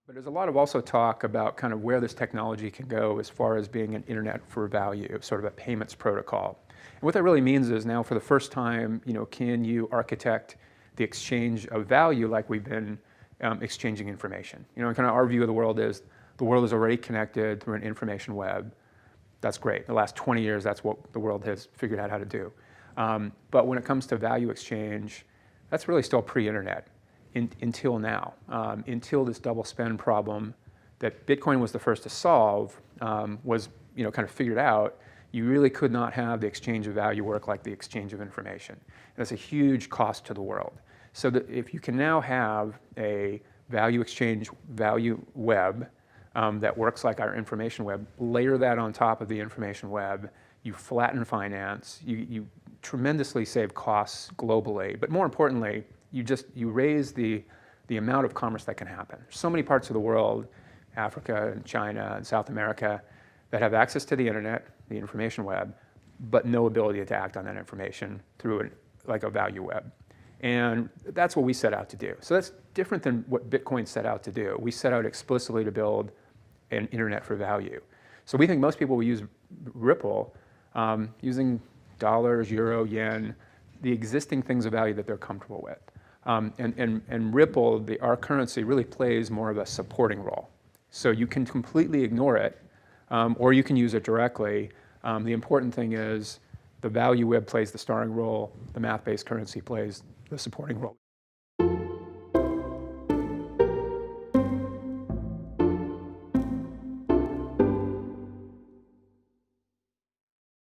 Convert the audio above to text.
But there's a lot of also talk about kind of where this technology can go as far as being an internet for value, sort of a payments protocol. And what that really means is now for the first time, can you architect the exchange of value like we've been exchanging information? And kind of our view of the world is already connected through an information web. That's great. The last 20 years, that's what the world has figured out how to do. But when it comes to value exchange, that's really still pre-internet until now, until this double spend problem that Bitcoin was the first to solve was kind of figured out. You really could not have the exchange of value work like the exchange of information. And that's a huge cost to the world. So that if you can now have a value exchange, value web that works like our information web, layer that on top of the information web, you flatten finance, you tremendously save costs globally, but more importantly, you raise the amount of commerce that can happen. There's so many parts of the world, Africa and China and South America, that have access to the internet, the information web, but no ability to act on that information through like a value web. And that's what we set out to do. So that's different than what Bitcoin set out to do. We set out explicitly to build an internet for value. So we think most people will use Ripple using dollars, euro, yen, the existing things of value that they're comfortable with. And Ripple, our currency, really plays more of a supporting role. So you can completely ignore it, or you can use it directly. The important thing is the value web plays the starring role, the math-based currency plays the supporting role.